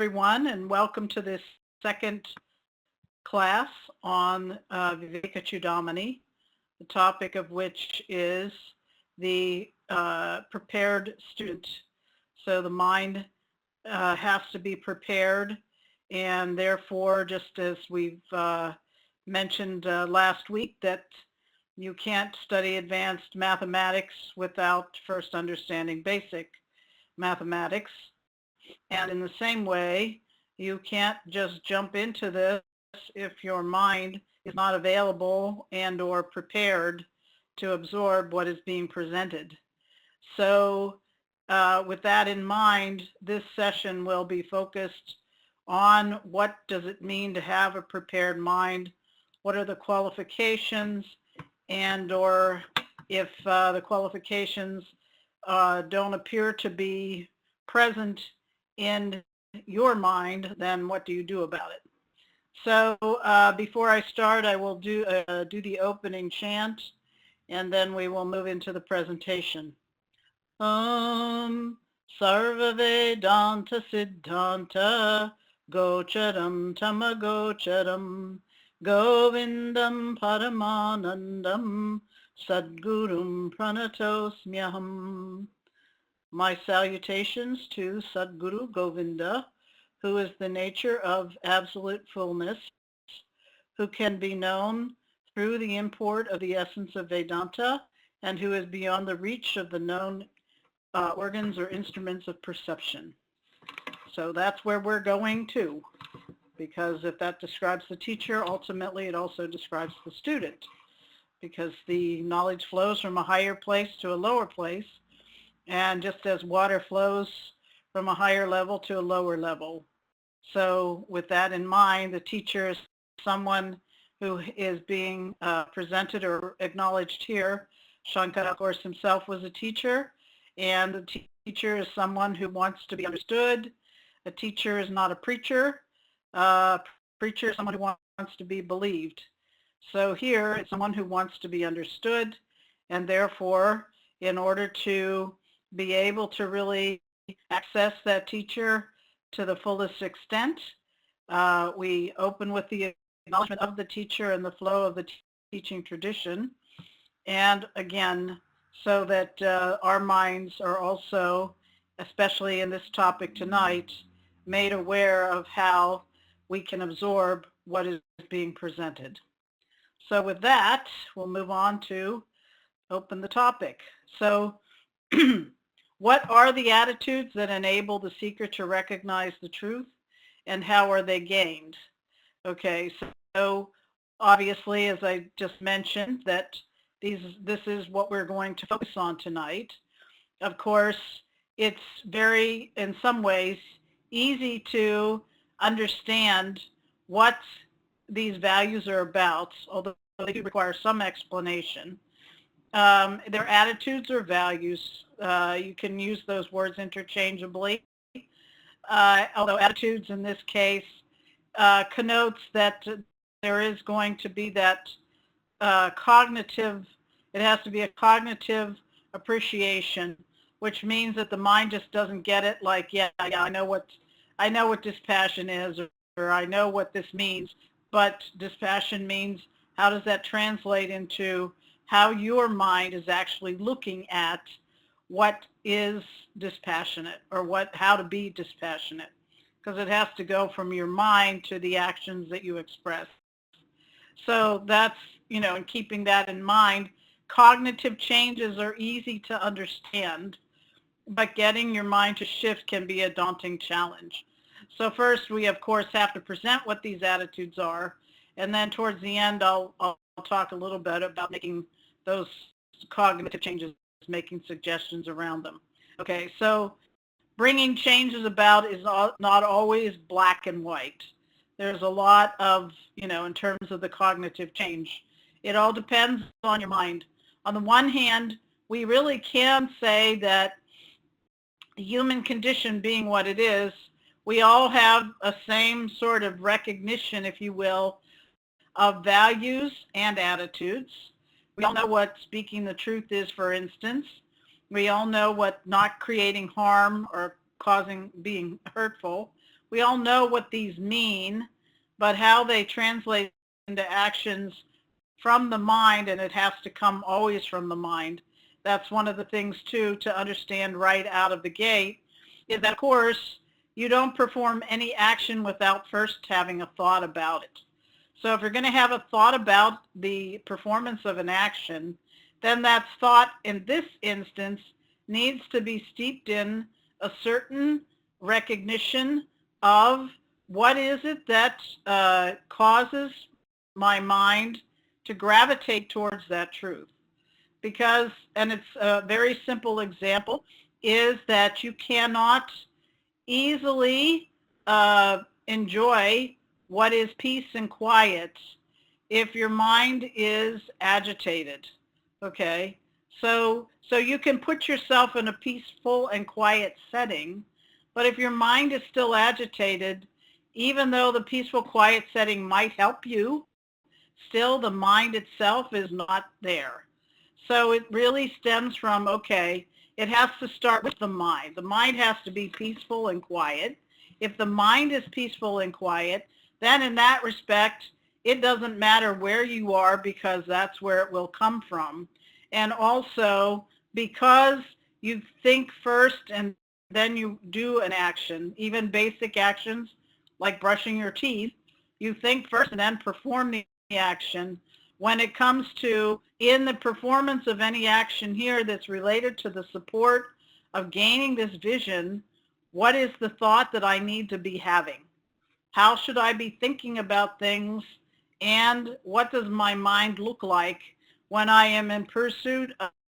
everyone, and welcome to this second class on Vivekachudamani, the topic of which is the prepared student. So the mind has to be prepared, and therefore, just as we've mentioned last week, that you can't study advanced mathematics without first understanding basic mathematics. And in the same way, you can't just jump into this if your mind is not available and or prepared to absorb what is being presented. So with that in mind, this session will be focused on what does it mean to have a prepared mind, what are the qualifications, and or if the qualifications don't appear to be present in your mind, then what do you do about it? So before I start, I will do the opening chant, and then we will move into the presentation. Sarva Vedanta Siddhanta Gocharam Tamagocharam Govindam Paramanandam Sadgurum Pranatosmyaham. My salutations to Sadguru Govinda, who is the nature of absolute fullness, who can be known through the import of the essence of Vedanta, and who is beyond the reach of the known organs or instruments of perception. So that's where we're going to, because if that describes the teacher, ultimately it also describes the student, because the knowledge flows from a higher place to a lower place. And just as water flows from a higher level to a lower level. So with that in mind, the teacher is someone who is being presented or acknowledged here. Shankara, of course, himself was a teacher, and the teacher is someone who wants to be understood. A teacher is not a preacher. Preacher is someone who wants to be believed. So here, it's someone who wants to be understood, and therefore, in order to be able to really access that teacher to the fullest extent, we open with the acknowledgement of the teacher and the flow of the teaching tradition. And again, so that our minds are also, especially in this topic tonight, made aware of how we can absorb what is being presented. So with that, we'll move on to open the topic. So what are the attitudes that enable the seeker to recognize the truth, and how are they gained? Okay, so obviously, as I just mentioned, that this is what we're going to focus on tonight. Of course, it's very, in some ways, easy to understand what these values are about, although they do require some explanation. Their attitudes or values. You can use those words interchangeably, although attitudes in this case connotes that there is going to be that cognitive, it has to be a cognitive appreciation, which means that the mind just doesn't get it like, yeah, I know what dispassion is, or I know what this means, but dispassion means, how does that translate into how your mind is actually looking at what is dispassionate, or how to be dispassionate, because it has to go from your mind to the actions that you express. So that's, and keeping that in mind, cognitive changes are easy to understand, but getting your mind to shift can be a daunting challenge. So first, we of course have to present what these attitudes are, and then towards the end, I'll talk a little bit about making those cognitive changes, making suggestions around them. Okay, so bringing changes about is not always black and white. There's a lot of, in terms of the cognitive change. It all depends on your mind. On the one hand, we really can say that the human condition being what it is, we all have a same sort of recognition, if you will, of values and attitudes. We all know what speaking the truth is, for instance. We all know what not creating harm or being hurtful. we all know what these mean, but how they translate into actions from the mind, and it has to come always from the mind. That's one of the things, too, to understand right out of the gate, is that, of course, you don't perform any action without first having a thought about it. So if you're going to have a thought about the performance of an action, then that thought in this instance needs to be steeped in a certain recognition of what is it that causes my mind to gravitate towards that truth. Because, and it's a very simple example, is that you cannot easily enjoy what is peace and quiet if your mind is agitated. Okay, so you can put yourself in a peaceful and quiet setting, but if your mind is still agitated, even though the peaceful quiet setting might help you, still the mind itself is not there. So it really stems from, okay, it has to start with the mind. The mind has to be peaceful and quiet. If the mind is peaceful and quiet, then in that respect, it doesn't matter where you are, because that's where it will come from. And also, because you think first and then you do an action, even basic actions like brushing your teeth, you think first and then perform the action. When it comes to, in the performance of any action here that's related to the support of gaining this vision, what is the thought that I need to be having? How should I be thinking about things? And what does my mind look like when I am in pursuit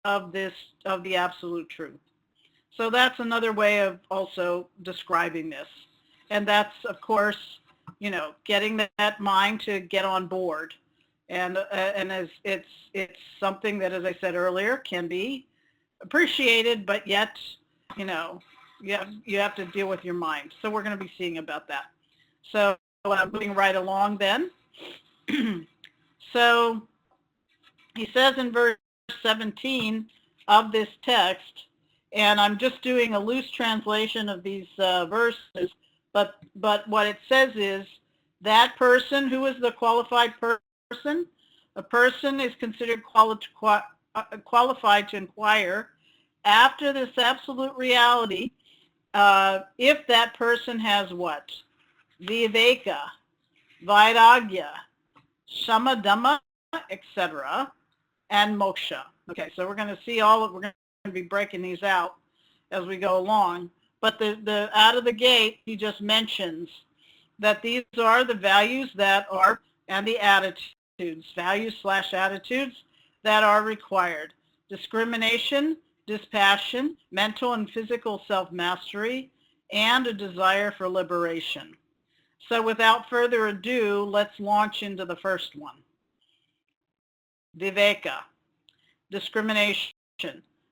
of the absolute truth? So that's another way of also describing this. And that's, of course, getting that mind to get on board. And as it's something that, as I said earlier, can be appreciated, but yet, you have to deal with your mind. So we're going to be seeing about that. So moving right along then. So he says in verse 17 of this text, and I'm just doing a loose translation of these verses, but what it says is, that person who is the qualified person, a person is considered qualified to inquire after this absolute reality, if that person has what? Viveka, Vairagya, Shamadhamma, etc., and moksha. Okay, so we're going to see we're going to be breaking these out as we go along. But the out of the gate, he just mentions that these are the values that are, and the attitudes, values/attitudes that are required. Discrimination, dispassion, mental and physical self-mastery, and a desire for liberation. So without further ado, let's launch into the first one. Viveka, discrimination.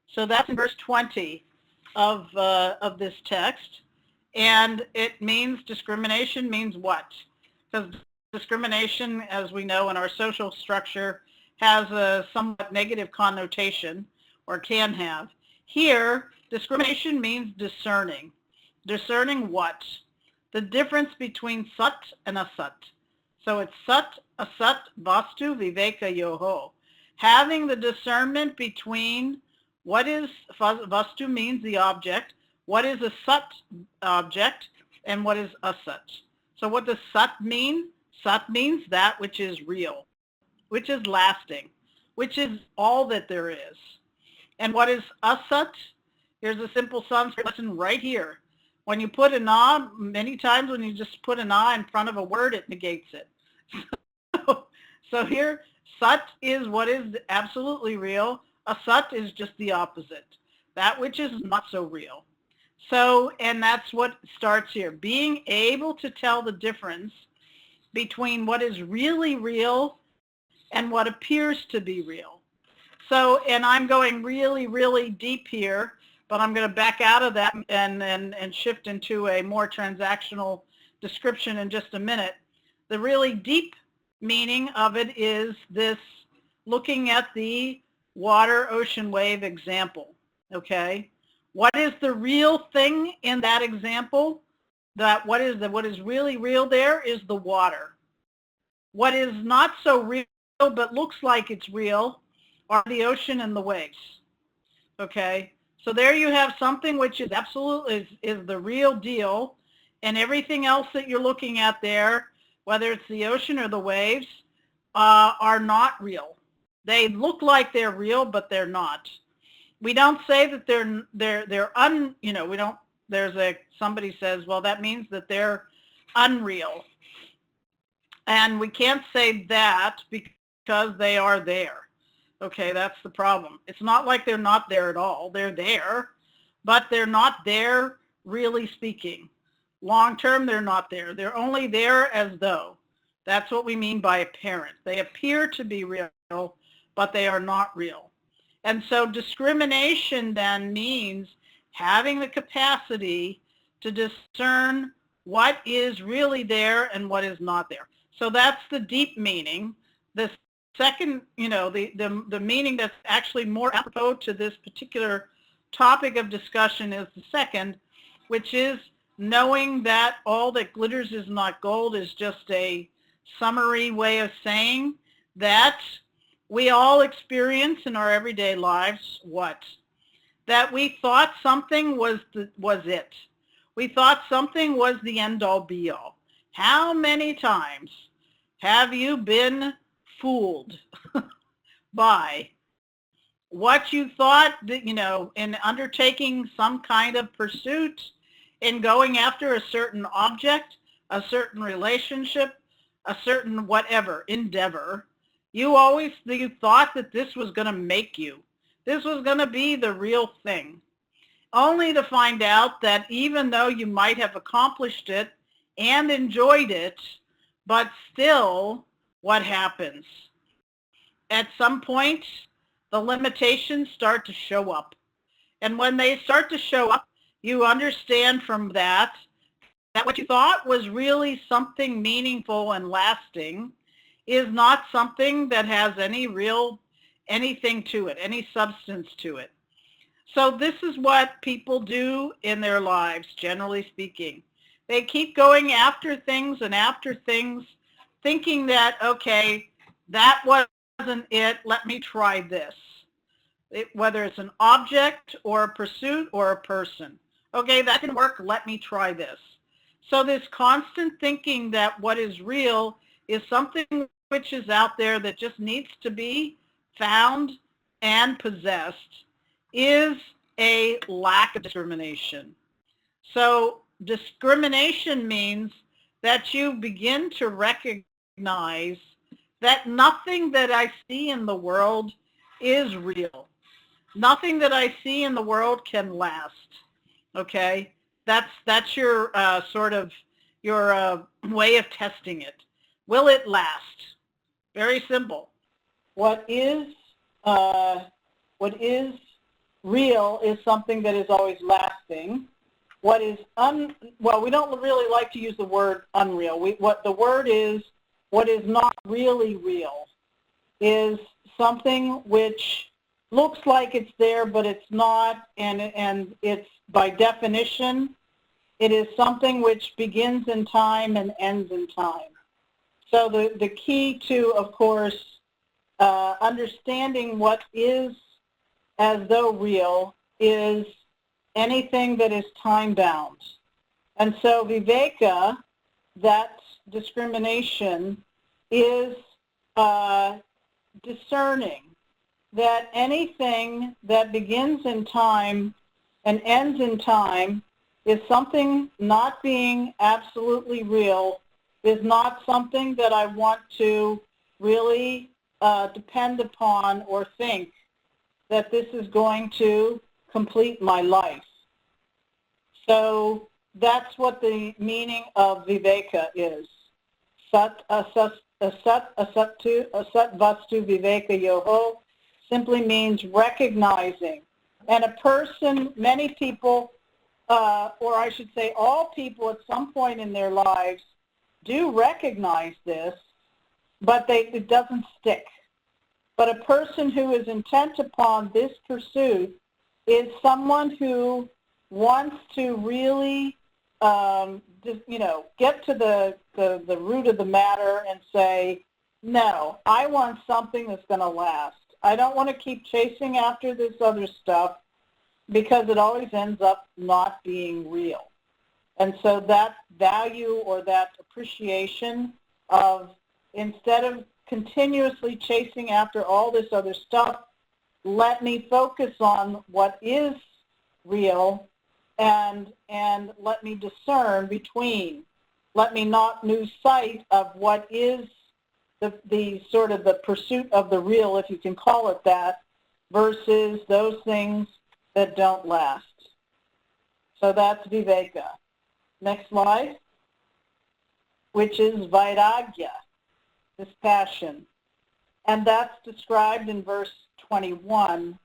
So that's in verse 20 of this text. And it means, discrimination means what? Because discrimination, as we know in our social structure, has a somewhat negative connotation, or can have. Here, discrimination means discerning. Discerning what? The difference between sat and asat. So it's sat, asat, vastu, viveka, yoho. Having the discernment between what is, vastu means the object, what is a sat object, and what is asat. So what does sat mean? Sat means that which is real, which is lasting, which is all that there is. And what is asat? Here's a simple Sanskrit lesson right here. When you put an "a," many times when you just put an "a" in front of a word, it negates it. So here, sat is what is absolutely real. Asat is just the opposite, that which is not so real. So, and that's what starts here. Being able to tell the difference between what is really real and what appears to be real. So, and I'm going really, really deep here, but I'm going to back out of that and shift into a more transactional description in just a minute. The really deep meaning of it is this, looking at the water ocean wave example, okay? What is the real thing in that example? that what is really real there is the water. What is not so real but looks like it's real are the ocean and the waves. Okay? So there you have something which is absolutely is the real deal, and everything else that you're looking at there, whether it's the ocean or the waves, are not real. They look like they're real, but they're not. We don't say that we don't, somebody says, well, that means that they're unreal. And we can't say that because they are there. Okay, that's the problem. It's not like they're not there at all. They're there, but they're not there really speaking. Long term, they're not there. They're only there as though. That's what we mean by apparent. They appear to be real, but they are not real. And so discrimination then means having the capacity to discern what is really there and what is not there. So that's the deep meaning. The second, the meaning that's actually more apropos to this particular topic of discussion is the second, which is knowing that all that glitters is not gold is just a summary way of saying that we all experience in our everyday lives what? That we thought something was it. We thought something was the end-all be-all. How many times have you been fooled by what you thought that, in undertaking some kind of pursuit, in going after a certain object, a certain relationship, a certain whatever endeavor? You thought that this was going to make you. This was going to be the real thing, only to find out that even though you might have accomplished it and enjoyed it, but still, what happens? At some point, the limitations start to show up. And when they start to show up, you understand from that what you thought was really something meaningful and lasting is not something that has anything to it, any substance to it. So this is what people do in their lives, generally speaking. They keep going after things, thinking that, okay, that wasn't it, let me try this. Whether it's an object or a pursuit or a person. Okay, that didn't work, let me try this. So this constant thinking that what is real is something which is out there that just needs to be found and possessed is a lack of discrimination. So discrimination means that you begin to recognize that nothing that I see in the world is real. Nothing that I see in the world can last. Okay? That's your your way of testing it. Will it last? Very simple. What is real is something that is always lasting. What is we don't really like to use the word unreal. What the word is, what is not really real is something which looks like it's there, but it's not, and it's by definition, it is something which begins in time and ends in time. So the key to, of course, understanding what is as though real is anything that is time-bound. And so viveka, that discrimination, is discerning that anything that begins in time and ends in time is something not being absolutely real, is not something that I want to really depend upon or think that this is going to complete my life. So that's what the meaning of viveka is. Sat vastu viveka yoho simply means recognizing. And a person, many people, or I should say all people at some point in their lives do recognize this, but it doesn't stick. But a person who is intent upon this pursuit is someone who wants to really just, get to the root of the matter and say, no, I want something that's going to last. I don't want to keep chasing after this other stuff because it always ends up not being real. And so that value or that appreciation of, instead of continuously chasing after all this other stuff, let me focus on what is real and let me discern between. Let me not lose sight of what is the sort of the pursuit of the real, if you can call it that, versus those things that don't last. So that's Viveka. Next slide, which is Vairagya, dispassion. And that's described in verse 21.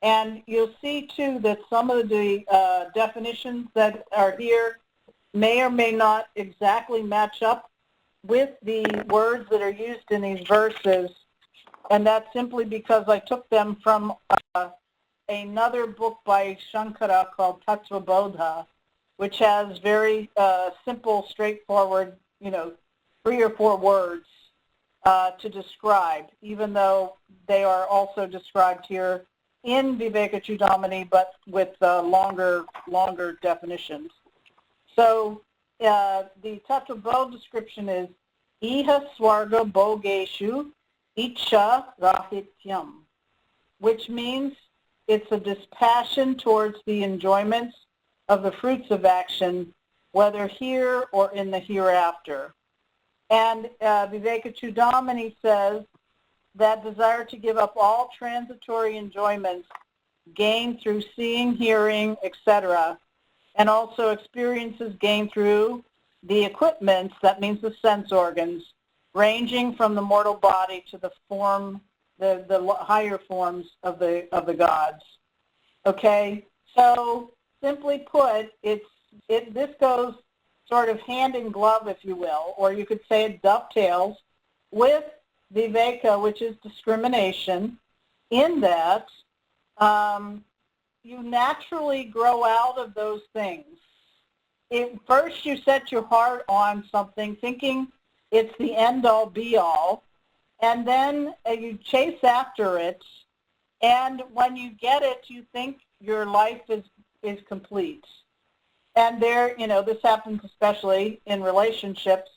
And you'll see, too, that some of the definitions that are here may or may not exactly match up with the words that are used in these verses. And that's simply because I took them from another book by Shankara called Tattva Bodha, which has very simple, straightforward, 3 or 4 words to describe, even though they are also described here in Vivekachudamani, but with longer definitions. So the Tattva Bodha description is Iha Swarga Bhogeshu Icha Rahityam, which means it's a dispassion towards the enjoyments of the fruits of action, whether here or in the hereafter. And Vivekachudamani says that desire to give up all transitory enjoyments gained through seeing, hearing, etc., and also experiences gained through the equipments, that means the sense organs, ranging from the mortal body to the form, the higher forms of the gods. Okay, so simply put, this goes sort of hand in glove, if you will, or you could say it dovetails with Viveka, which is discrimination, in that you naturally grow out of those things. First you set your heart on something thinking it's the end-all, be-all, and then you chase after it, and when you get it, you think your life is complete. And this happens especially in relationships.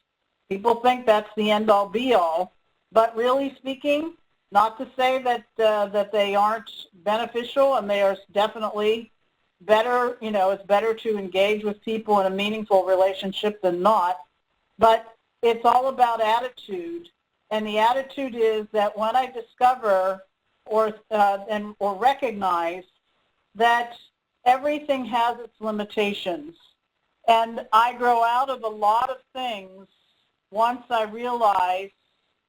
People think that's the end-all, be-all, but really speaking, not to say that they aren't beneficial, and they are definitely better, it's better to engage with people in a meaningful relationship than not, but it's all about attitude. And the attitude is that when I discover or recognize that everything has its limitations, and I grow out of a lot of things once I realize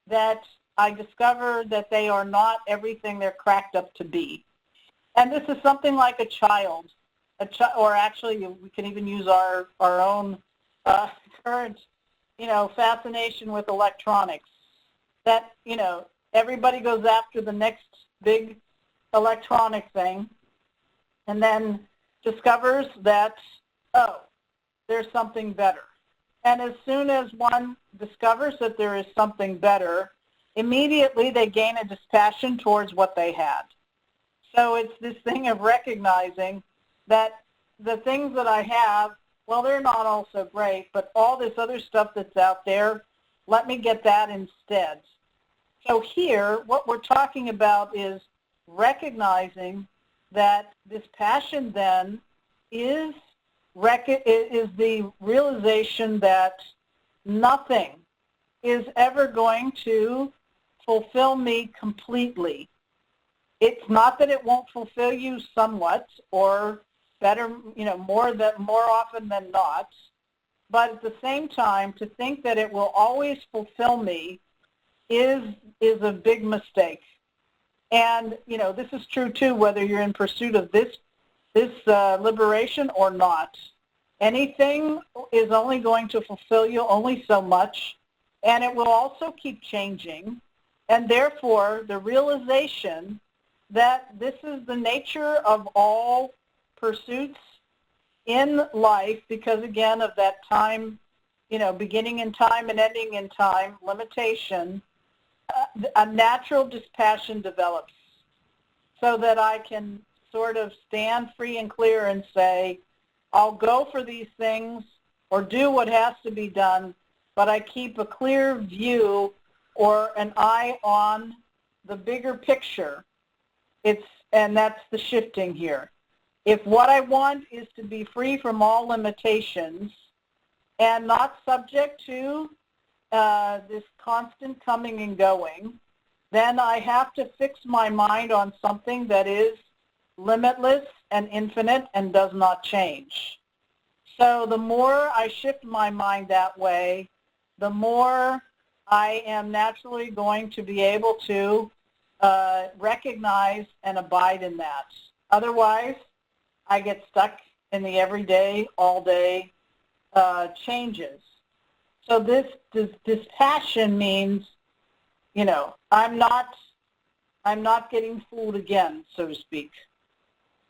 that I discover that they are not everything they're cracked up to be. And this is something like a child, or actually we can even use our own current, fascination with electronics. That, everybody goes after the next big electronic thing and then discovers that, there's something better. And as soon as one discovers that there is something better, immediately they gain a dispassion towards what they had. So it's this thing of recognizing that the things that I have, well, they're not all so great, but all this other stuff that's out there, let me get that instead. So here, what we're talking about is recognizing that this passion then is the realization that nothing is ever going to fulfill me completely. It's not that it won't fulfill you somewhat or better, more often than not, but at the same time, to think that it will always fulfill me is a big mistake. And, this is true too, whether you're in pursuit of this liberation or not. Anything is only going to fulfill you only so much, and it will also keep changing. And therefore, the realization that this is the nature of all pursuits in life, because again of that time beginning in time and ending in time, limitation, a natural dispassion develops so that I can sort of stand free and clear and say, I'll go for these things or do what has to be done, but I keep a clear view or an eye on the bigger picture. And that's the shifting here. If what I want is to be free from all limitations and not subject to this constant coming and going, then I have to fix my mind on something that is limitless and infinite and does not change. So the more I shift my mind that way, the more I am naturally going to be able to recognize and abide in that. Otherwise, I get stuck in the everyday, all-day changes. So this passion means, I'm not getting fooled again, so to speak.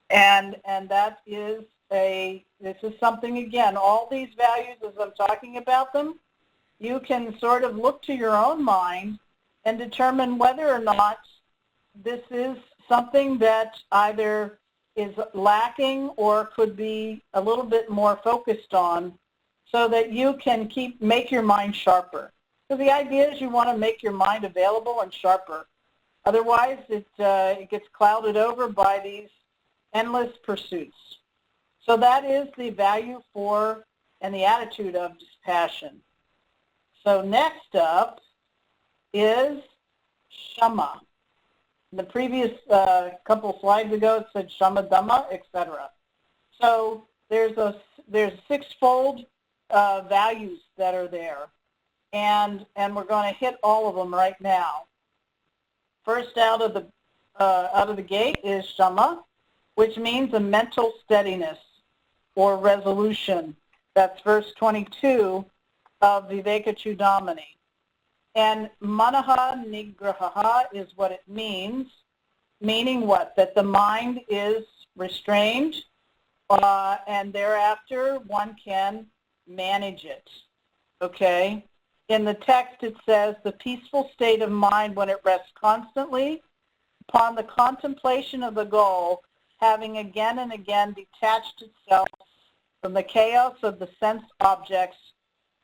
And that is this is something, again, all these values, as I'm talking about them, you can sort of look to your own mind and determine whether or not this is something that either is lacking or could be a little bit more focused on, so that you can make your mind sharper. So the idea is you want to make your mind available and sharper. Otherwise, it gets clouded over by these endless pursuits. So that is the value for and the attitude of dispassion. So next up is Shama. In the previous couple slides ago, it said Shama Dhamma, etc. So there's sixfold values that are there, and we're going to hit all of them right now. First out of the gate is Shama, which means a mental steadiness or resolution. That's verse 22 of Vivekachudamani. And manaha nigraha is what it means, meaning what? That the mind is restrained, and thereafter one can manage it, okay? In the text it says, the peaceful state of mind when it rests constantly upon the contemplation of the goal, having again and again detached itself from the chaos of the sense objects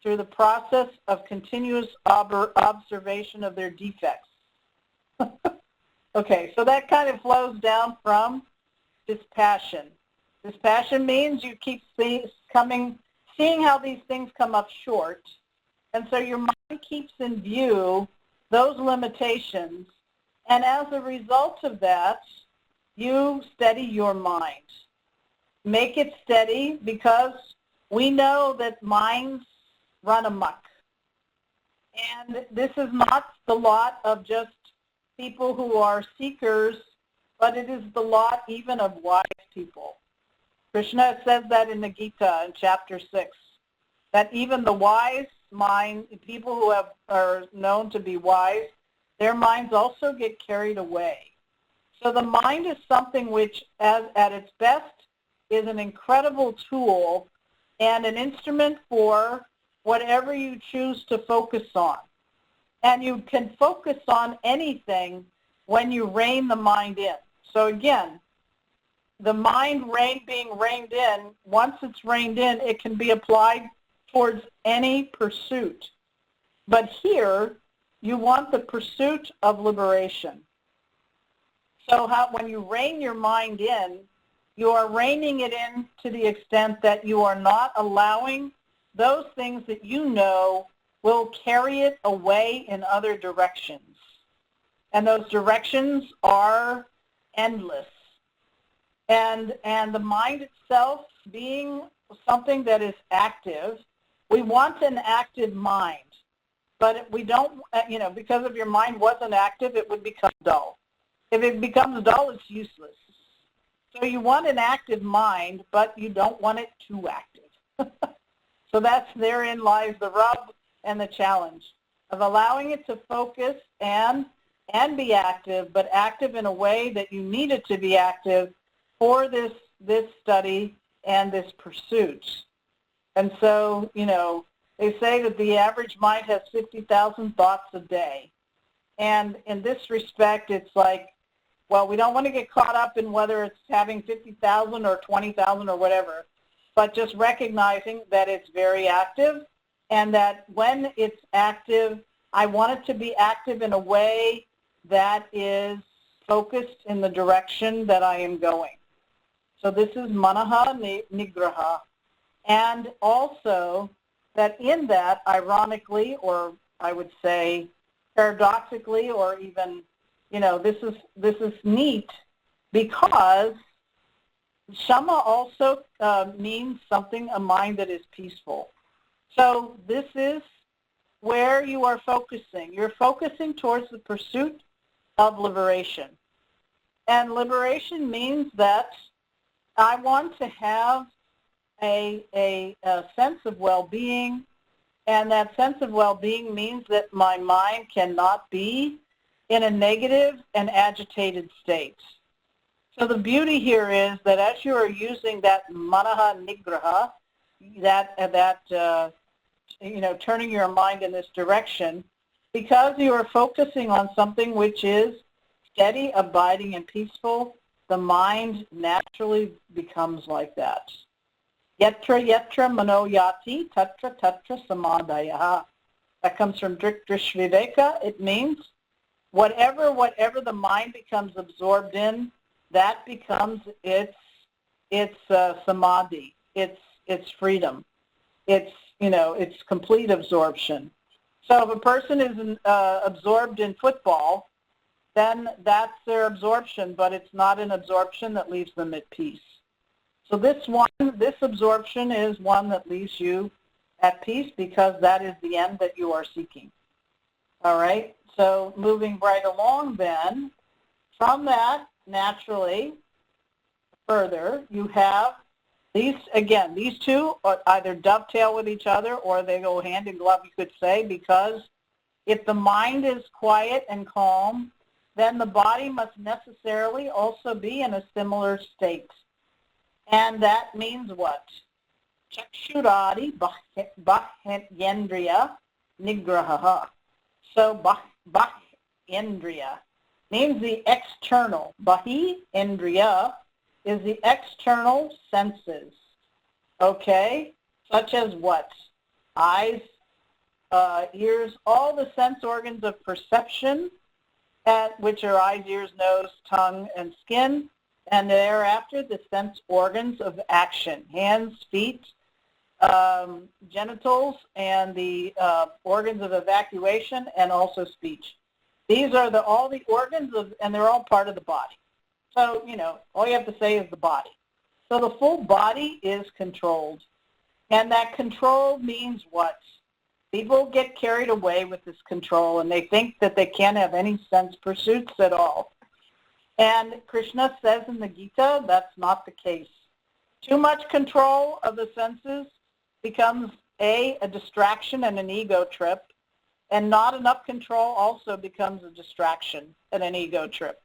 through the process of continuous observation of their defects. Okay, so that kind of flows down from dispassion. Dispassion means you keep seeing how these things come up short, and so your mind keeps in view those limitations, and as a result of that, you steady your mind. Make it steady, because we know that minds run amok. And this is not the lot of just people who are seekers, but it is the lot even of wise people. Krishna says that in the Gita in chapter 6, that even the wise mind, people who are known to be wise, their minds also get carried away. So the mind is something which, at its best, is an incredible tool and an instrument for whatever you choose to focus on. And you can focus on anything when you rein the mind in. So again, the mind being reined in, once it's reined in, it can be applied towards any pursuit. But here, you want the pursuit of liberation. So when you rein your mind in, you are reining it in to the extent that you are not allowing those things that you know will carry it away in other directions. And those directions are endless. And the mind itself being something that is active, we want an active mind. But we don't, because if your mind wasn't active, it would become dull. If it becomes dull, it's useless. So you want an active mind, but you don't want it too active. So therein lies the rub and the challenge of allowing it to focus and be active, but active in a way that you need it to be active for this study and this pursuit. And so, They say that the average mind has 50,000 thoughts a day. And in this respect, it's like, well, we don't want to get caught up in whether it's having 50,000 or 20,000 or whatever, but just recognizing that it's very active, and that when it's active, I want it to be active in a way that is focused in the direction that I am going. So this is manaha nigraha. And also that in that, ironically, or I would say paradoxically, or even, this is neat, because shama also means something, a mind that is peaceful. So this is where you are focusing. You're focusing towards the pursuit of liberation. And liberation means that I want to have a sense of well-being, and that sense of well-being means that my mind cannot be in a negative and agitated state. So the beauty here is that as you are using that manaha nigraha, turning your mind in this direction, because you are focusing on something which is steady, abiding, and peaceful, the mind naturally becomes like that. Yatra yatra mano yati tatra tatra samadhaya. That comes from Drish Viveka. It means whatever the mind becomes absorbed in, that becomes its samadhi, its freedom, its complete absorption. So if a person is absorbed in football, then that's their absorption, but it's not an absorption that leaves them at peace. So this absorption is one that leaves you at peace, because that is the end that you are seeking. All right? So moving right along then, from that, naturally, further, you have these two either dovetail with each other or they go hand in glove, you could say, because if the mind is quiet and calm, then the body must necessarily also be in a similar state. And that means what? Chakshuradi bahyendriya nigraha. So bahyendriya means the external. Bahyendriya is the external senses. Okay? Such as what? Eyes, ears, all the sense organs of perception, which are eyes, ears, nose, tongue, and skin, and thereafter the sense organs of action, hands, feet, genitals, and the organs of evacuation, and also speech. These are all the organs and they're all part of the body. So, all you have to say is the body. So the full body is controlled. And that control means what? People get carried away with this control, and they think that they can't have any sense pursuits at all. And Krishna says in the Gita, that's not the case. Too much control of the senses becomes a distraction and an ego trip, and not enough control also becomes a distraction and an ego trip.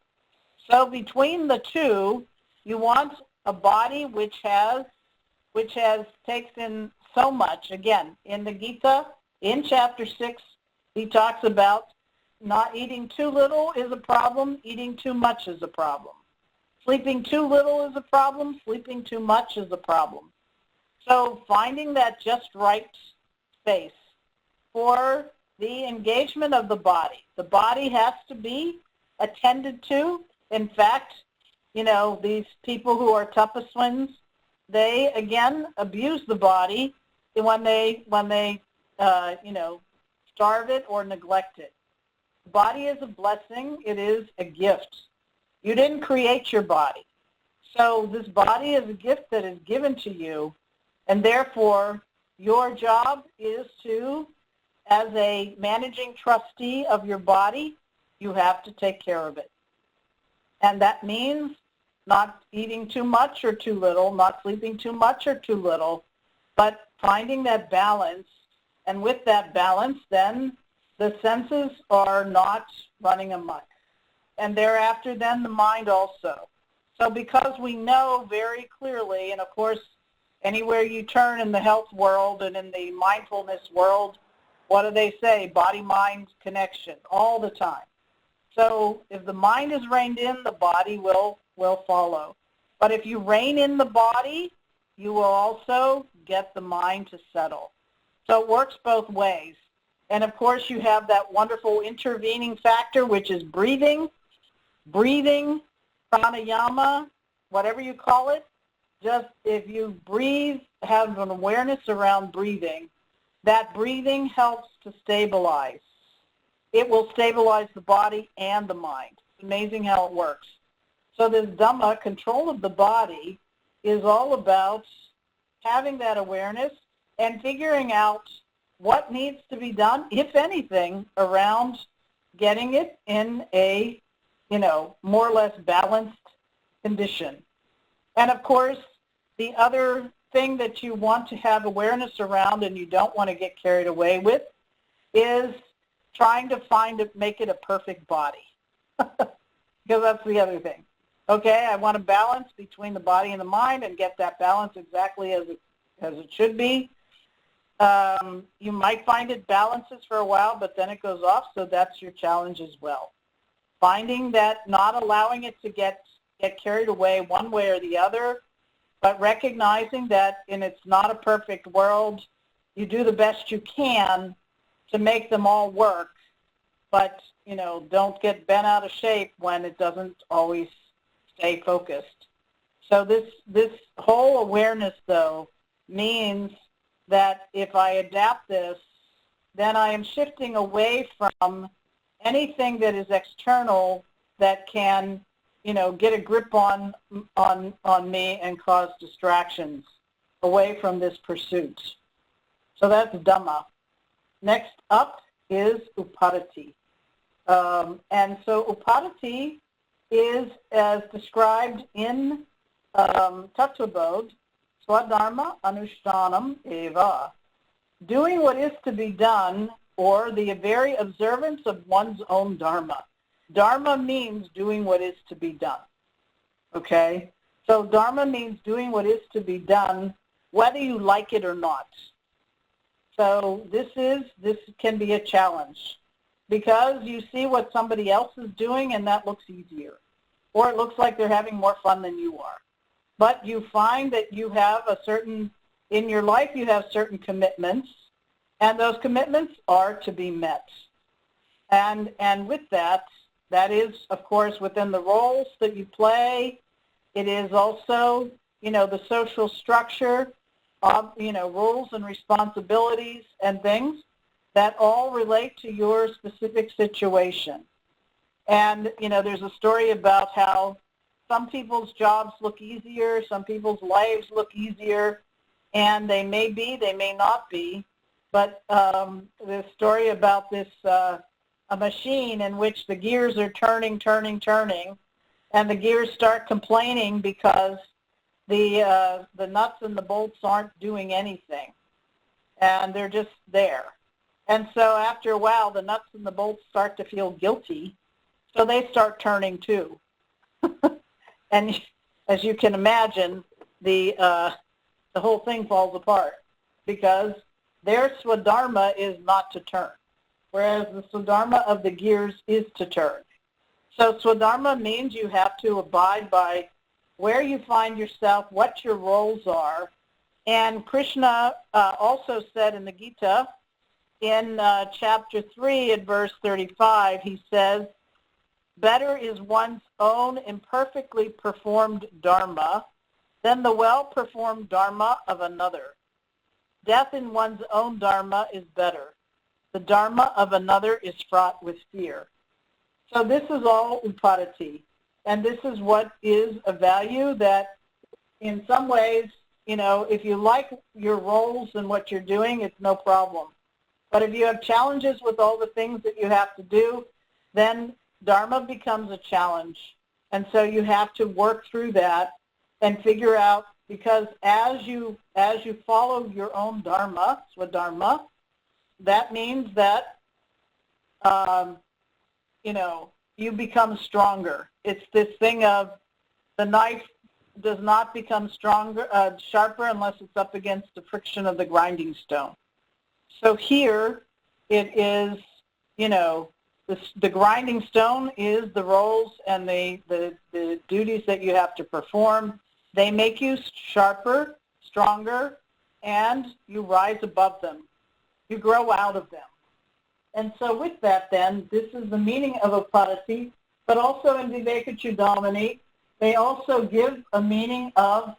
So between the two, you want a body which takes in so much. Again, in the Gita, in chapter 6, he talks about not eating too little is a problem, eating too much is a problem. Sleeping too little is a problem, sleeping too much is a problem. So finding that just right space for the engagement of the body. The body has to be attended to. In fact, these people who are tapaswins, they, again, abuse the body when they starve it or neglect it. The body is a blessing. It is a gift. You didn't create your body. So this body is a gift that is given to you, and therefore your job is to, as a managing trustee of your body, you have to take care of it. And that means not eating too much or too little, not sleeping too much or too little, but finding that balance. And with that balance, then the senses are not running amok. And thereafter, then the mind also. So because we know very clearly, and of course, Anywhere you turn in the health world and in the mindfulness world, what do they say? Body-mind connection all the time. So if the mind is reined in, the body will follow. But if you rein in the body, you will also get the mind to settle. So it works both ways. And of course, you have that wonderful intervening factor, which is breathing, pranayama, whatever you call it. Just if you breathe, have an awareness around breathing, that breathing helps to stabilize. It will stabilize the body and the mind. It's amazing how it works. So this Dhamma, control of the body, is all about having that awareness and figuring out what needs to be done, if anything, around getting it in a, more or less balanced condition. And of course, the other thing that you want to have awareness around and you don't want to get carried away with is trying to make it a perfect body. Because that's the other thing. Okay, I want to balance between the body and the mind and get that balance exactly as it should be. You might find it balances for a while, but then it goes off, so that's your challenge as well. Finding that, not allowing it to get carried away one way or the other, but recognizing that it's not a perfect world. You do the best you can to make them all work, but don't get bent out of shape when it doesn't always stay focused. So this whole awareness, though, means that if I adapt this, then I am shifting away from anything that is external that can, get a grip on me and cause distractions away from this pursuit. So that's Dhamma. Next up is Upadati. And so Upadati is, as described in Tattvabodh, Swadharma Anushtanam Eva, doing what is to be done, or the very observance of one's own Dharma. Dharma means doing what is to be done, okay? So Dharma means doing what is to be done, whether you like it or not. So this can be a challenge, because you see what somebody else is doing and that looks easier, or it looks like they're having more fun than you are. But you find that you have in your life you have certain commitments, and those commitments are to be met. And with that is, of course, within the roles that you play. It is also, the social structure of, roles and responsibilities and things that all relate to your specific situation. And, there's a story about how some people's jobs look easier, some people's lives look easier, and they may be, they may not be. But the story about this, a machine in which the gears are turning, and the gears start complaining because the nuts and the bolts aren't doing anything, and they're just there. And so after a while, the nuts and the bolts start to feel guilty, so they start turning too. And as you can imagine, the whole thing falls apart, because their swadharma is not to turn, whereas the swadharma of the gears is to turn. So swadharma means you have to abide by where you find yourself, what your roles are. And Krishna also said in the Gita, in chapter 3 at verse 35, he says, better is one's own imperfectly performed dharma than the well-performed dharma of another. Death in one's own dharma is better. The dharma of another is fraught with fear. So this is all upadati, and this is what is a value that in some ways, if you like your roles and what you're doing, it's no problem. But if you have challenges with all the things that you have to do, then dharma becomes a challenge. And so you have to work through that and figure out, because as you follow your own dharma, swadharma, that means that you become stronger. It's this thing of the knife does not become sharper unless it's up against the friction of the grinding stone. So here it is, the grinding stone is the roles and the duties that you have to perform. They make you sharper, stronger, and you rise above them. You grow out of them. And so with that then, this is the meaning of upadati, but also in Vivekachudamani, they also give a meaning of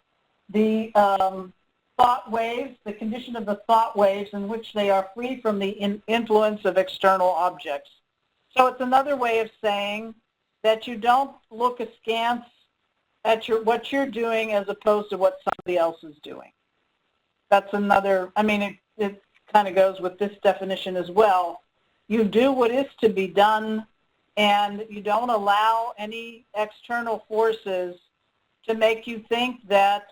the thought waves, the condition of the thought waves in which they are free from the influence of external objects. So it's another way of saying that you don't look askance at what you're doing as opposed to what somebody else is doing. That's another, it kind of goes with this definition as well. You do what is to be done, and you don't allow any external forces to make you think that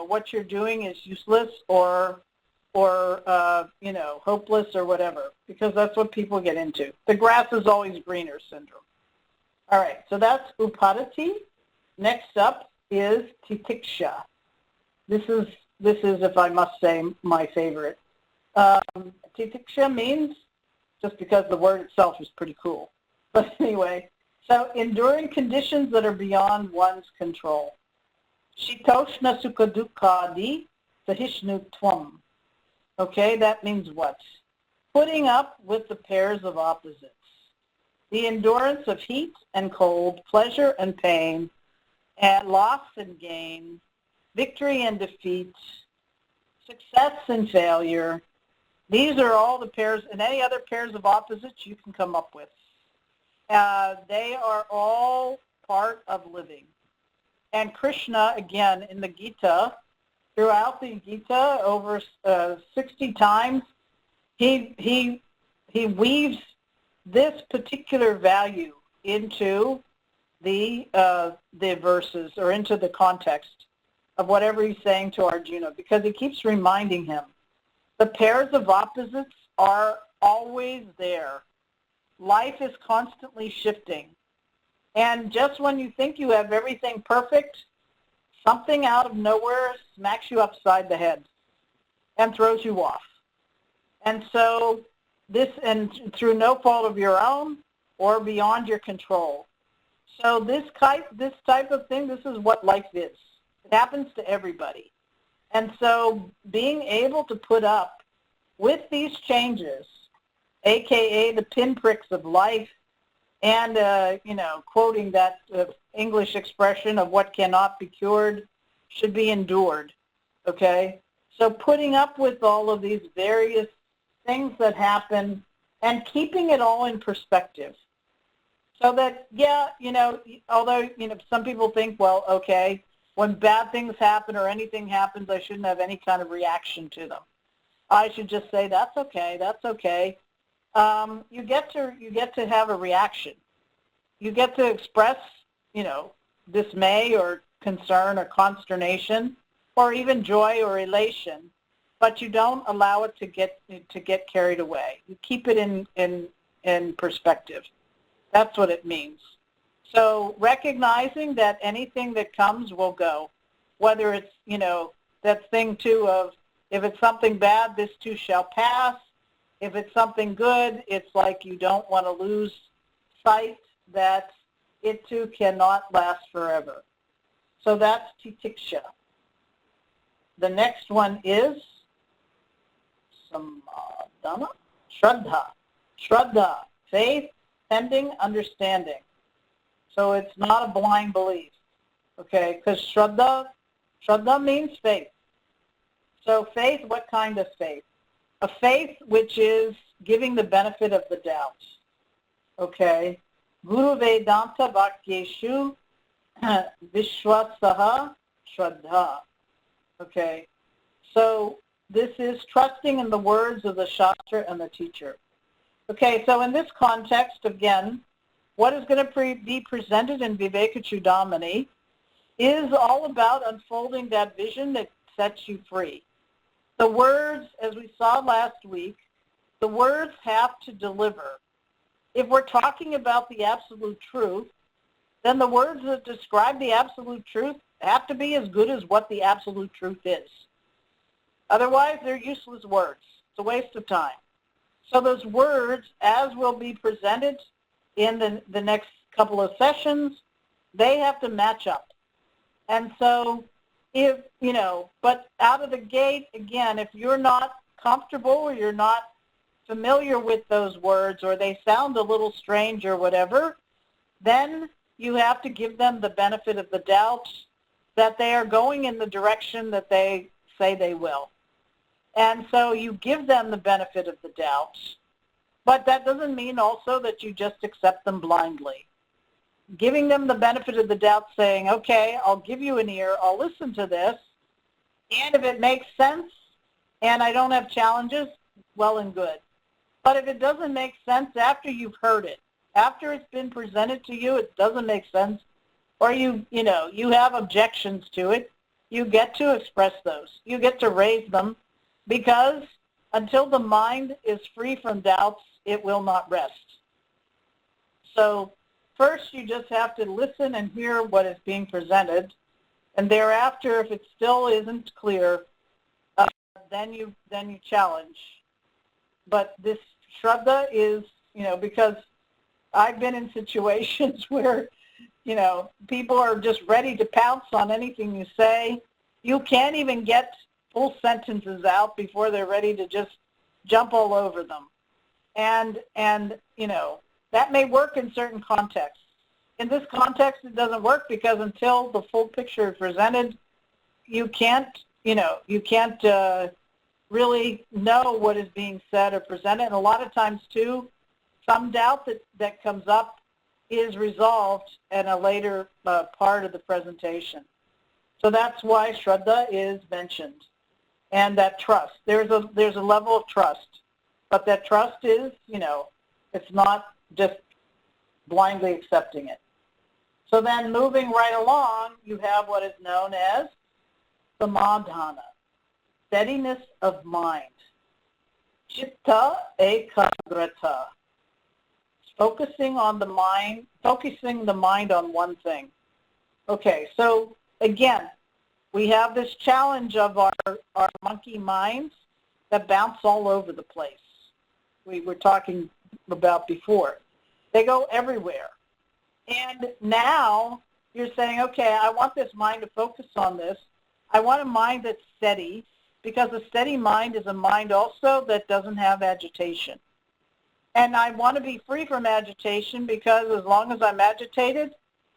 what you're doing is useless or hopeless or whatever, because that's what people get into. The grass is always greener syndrome. All right, so that's upadati. Next up is titiksha. This is, if I must say, my favorite. Titiksha means, just because the word itself is pretty cool. But anyway, so enduring conditions that are beyond one's control. Shitoshna sukhadukkadi sahishnutvam. Okay, that means what? Putting up with the pairs of opposites. The endurance of heat and cold, pleasure and pain, and loss and gain, victory and defeat, success and failure. These are all the pairs, and any other pairs of opposites you can come up with. They are all part of living. And Krishna, again, in the Gita, throughout the Gita, over 60 times, he weaves this particular value into the verses or into the context of whatever he's saying to Arjuna, because he keeps reminding him the pairs of opposites are always there. Life is constantly shifting. And just when you think you have everything perfect, something out of nowhere smacks you upside the head and throws you off. And so and through no fault of your own or beyond your control. So this type of thing, this is what life is. It happens to everybody. And so being able to put up with these changes, aka the pinpricks of life, and quoting that English expression of what cannot be cured should be endured. Okay, so putting up with all of these various things that happen and keeping it all in perspective, so that although some people think, well, okay, when bad things happen or anything happens, I shouldn't have any kind of reaction to them. I should just say, that's okay, that's okay. You get to have a reaction. You get to express, dismay or concern or consternation, or even joy or elation, but you don't allow it to get carried away. You keep it in perspective. That's what it means. So recognizing that anything that comes will go, whether it's, that thing too of, if it's something bad, this too shall pass. If it's something good, it's like you don't want to lose sight that it too cannot last forever. So that's titiksha. The next one is samadhana, shraddha. Shraddha, faith, pending understanding. So it's not a blind belief, okay? Because shraddha means faith. So faith, what kind of faith? A faith which is giving the benefit of the doubt, okay? Guru Vedanta Vakyeshu Vishwasaha Shraddha, okay? So this is trusting in the words of the Shastra and the teacher. Okay, so in this context, again, what is going to be presented in Vivekachudamani is all about unfolding that vision that sets you free. The words, as we saw last week, the words have to deliver. If we're talking about the absolute truth, then the words that describe the absolute truth have to be as good as what the absolute truth is. Otherwise, they're useless words. It's a waste of time. So those words, as will be presented in the next couple of sessions, they have to match up. And so if, but out of the gate, again, if you're not comfortable or you're not familiar with those words or they sound a little strange or whatever, then you have to give them the benefit of the doubt that they are going in the direction that they say they will. And so you give them the benefit of the doubt, but that doesn't mean also that you just accept them blindly. Giving them the benefit of the doubt, saying, okay, I'll give you an ear, I'll listen to this, and if it makes sense and I don't have challenges, well and good. But if it doesn't make sense after you've heard it, after it's been presented to you, it doesn't make sense, or you have objections to it, you get to express those. You get to raise them, because until the mind is free from doubts, it will not rest. So first, you just have to listen and hear what is being presented, and thereafter, if it still isn't clear, then you challenge. But this Shraddha is, because I've been in situations where, people are just ready to pounce on anything you say. You can't even get full sentences out before they're ready to just jump all over them. And that may work in certain contexts. In this context, it doesn't work because until the full picture is presented, you can't really know what is being said or presented. And a lot of times, too, some doubt that comes up is resolved in a later part of the presentation. So that's why Shraddha is mentioned. And that trust. There's a level of trust. But that trust is, it's not just blindly accepting it. So then moving right along, you have what is known as samadhana, steadiness of mind. Chitta ekagrata, focusing the mind on one thing. Okay, so again, we have this challenge of our monkey minds that bounce all over the place. We were talking about before. They go everywhere. And now you're saying, okay, I want this mind to focus on this. I want a mind that's steady, because a steady mind is a mind also that doesn't have agitation. And I want to be free from agitation, because as long as I'm agitated,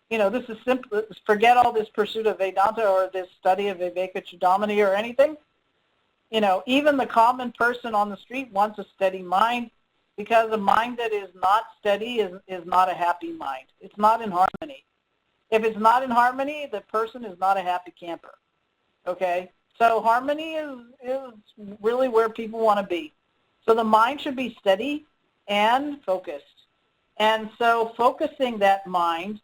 this is simple. Forget all this pursuit of Vedanta or this study of Vivekachudamani or anything. Even the common person on the street wants a steady mind, because a mind that is not steady is not a happy mind. It's not in harmony. If it's not in harmony, the person is not a happy camper. Okay? So harmony is really where people want to be. So the mind should be steady and focused. And so focusing that mind,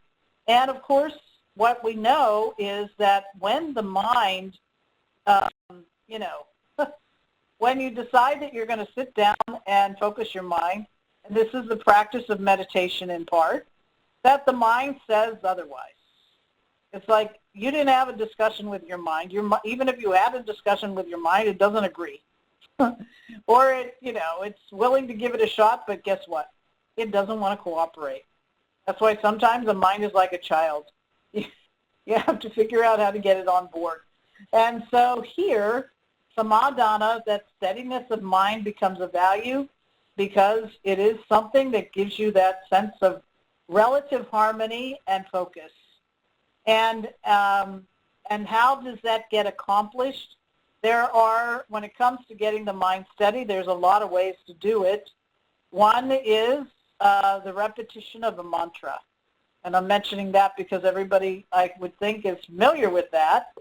and of course, what we know is that when the mind, when you decide that you're going to sit down and focus your mind, and this is the practice of meditation in part, that the mind says otherwise. It's like you didn't have a discussion with your mind. Even if you had a discussion with your mind, it doesn't agree. Or it's willing to give it a shot, but guess what? It doesn't want to cooperate. That's why sometimes the mind is like a child. You have to figure out how to get it on board. And so here, samadhana, that steadiness of mind, becomes a value, because it is something that gives you that sense of relative harmony and focus. And how does that get accomplished? When it comes to getting the mind steady, there's a lot of ways to do it. One is the repetition of a mantra. And I'm mentioning that because everybody, I would think, is familiar with that.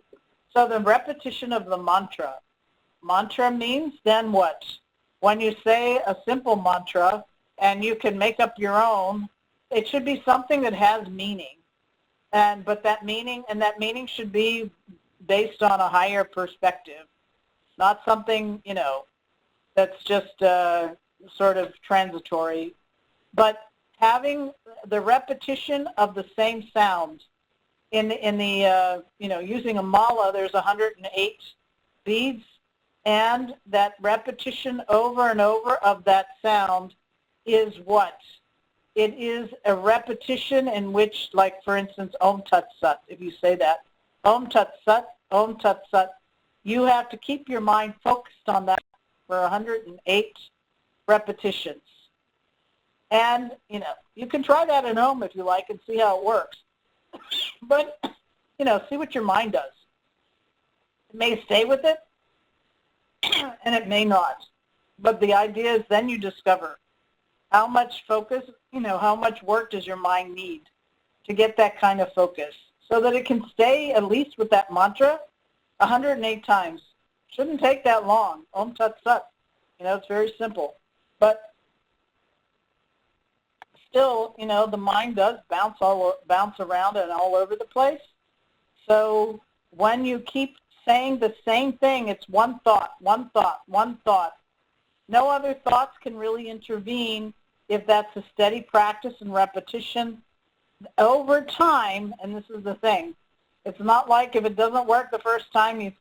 So the repetition of the mantra. Mantra means then what? When you say a simple mantra and you can make up your own, it should be something that has meaning. But that meaning should be based on a higher perspective, not something, that's just sort of transitory. But having the repetition of the same sound. In the using a mala, there's 108 beads, and that repetition over and over of that sound is what? It is a repetition in which, like for instance, Om Tat Sat, if you say that, Om Tat Sat, Om Tat Sat, you have to keep your mind focused on that for 108 repetitions. And, you can try that at home if you like and see how it works. But, see what your mind does. It may stay with it, and it may not. But the idea is then you discover how much focus, how much work does your mind need to get that kind of focus so that it can stay at least with that mantra 108 times. Shouldn't take that long. Om Tat Sat. It's very simple. But still, the mind does bounce around and all over the place. So when you keep saying the same thing, it's one thought, one thought, one thought. No other thoughts can really intervene if that's a steady practice and repetition over time. And this is the thing. It's not like if it doesn't work the first time, you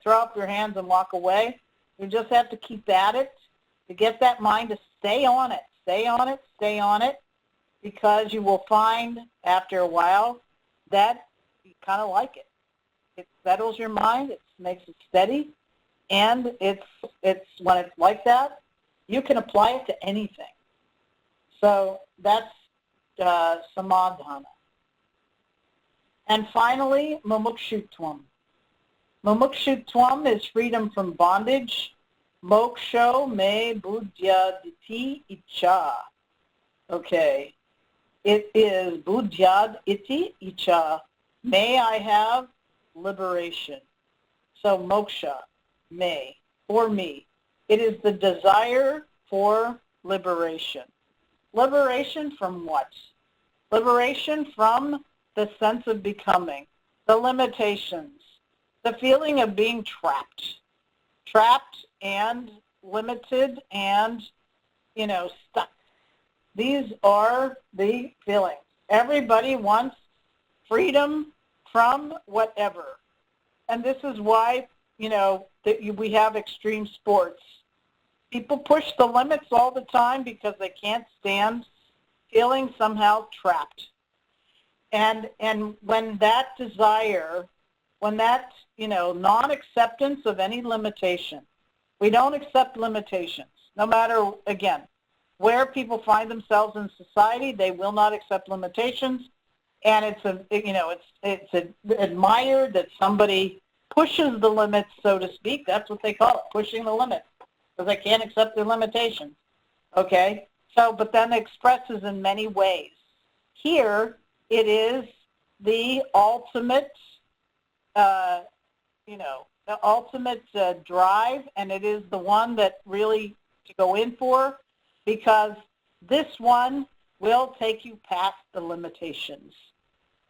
throw up your hands and walk away. You just have to keep at it to get that mind to stay on it, stay on it, stay on it, because you will find after a while that you kind of like it. It settles your mind, it makes it steady, and it's when it's like that, you can apply it to anything. So that's samadhana. And finally, mumukshutvam. Mumukshutvam is freedom from bondage. Moksho me buddhyaditi icha. Okay. It is buddhyad iti icha. May I have liberation. So moksha, may, for me. It is the desire for liberation. Liberation from what? Liberation from the sense of becoming, the limitations, the feeling of being trapped and limited and, stuck. These are the feelings. Everybody wants freedom from whatever. And this is why, we have extreme sports. People push the limits all the time because they can't stand feeling somehow trapped. And when that desire, when that, non-acceptance of any limitation, we don't accept limitations. No matter, again, where people find themselves in society, they will not accept limitations. And it's admired that somebody pushes the limits, so to speak. That's what they call it, pushing the limits, because they can't accept their limitations. Okay? So, but then it expresses in many ways. Here, it is the ultimate, the ultimate drive, and it is the one that really to go in for, because this one will take you past the limitations.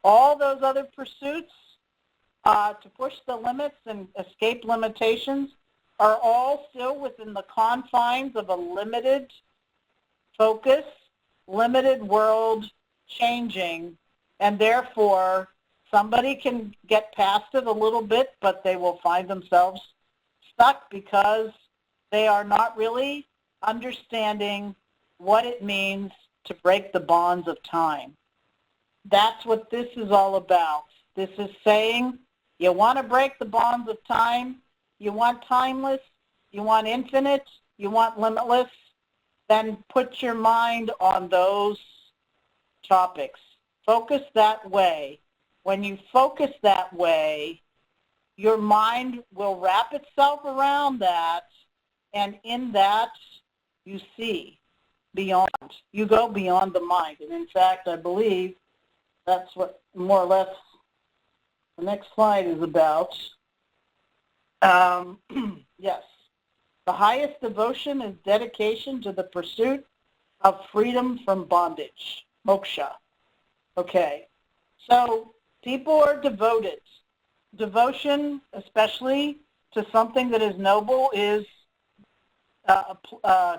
All those other pursuits to push the limits and escape limitations are all still within the confines of a limited focus, limited world changing, and therefore somebody can get past it a little bit, but they will find themselves stuck because they are not really understanding what it means to break the bonds of time. That's what this is all about. This is saying you want to break the bonds of time, you want timeless, you want infinite, you want limitless, then put your mind on those topics. Focus that way. When you focus that way, your mind will wrap itself around that, and in that you see beyond. You go beyond the mind. And in fact, I believe that's what more or less the next slide is about. Yes. The highest devotion is dedication to the pursuit of freedom from bondage, moksha. Okay. So people are devoted. Devotion, especially to something that is noble, is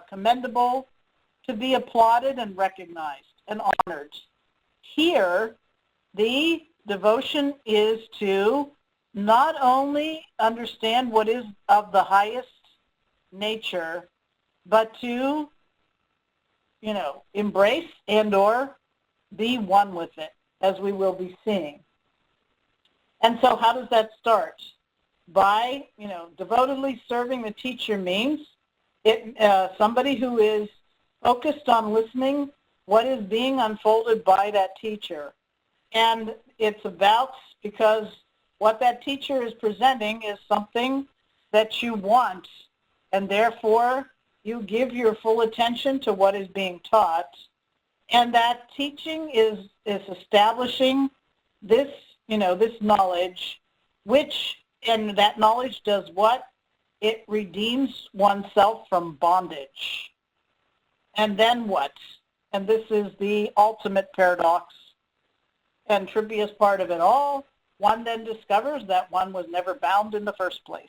commendable to be applauded and recognized and honored. Here, the devotion is to not only understand what is of the highest nature, but to, embrace and or be one with it, as we will be seeing. And so how does that start? By, devotedly serving the teacher means somebody who is focused on listening what is being unfolded by that teacher. And it's about, because what that teacher is presenting is something that you want, and therefore you give your full attention to what is being taught. And that teaching is establishing this, this knowledge, and that knowledge does what? It redeems oneself from bondage. And then what? And this is the ultimate paradox and trippiest part of it all. One then discovers that one was never bound in the first place.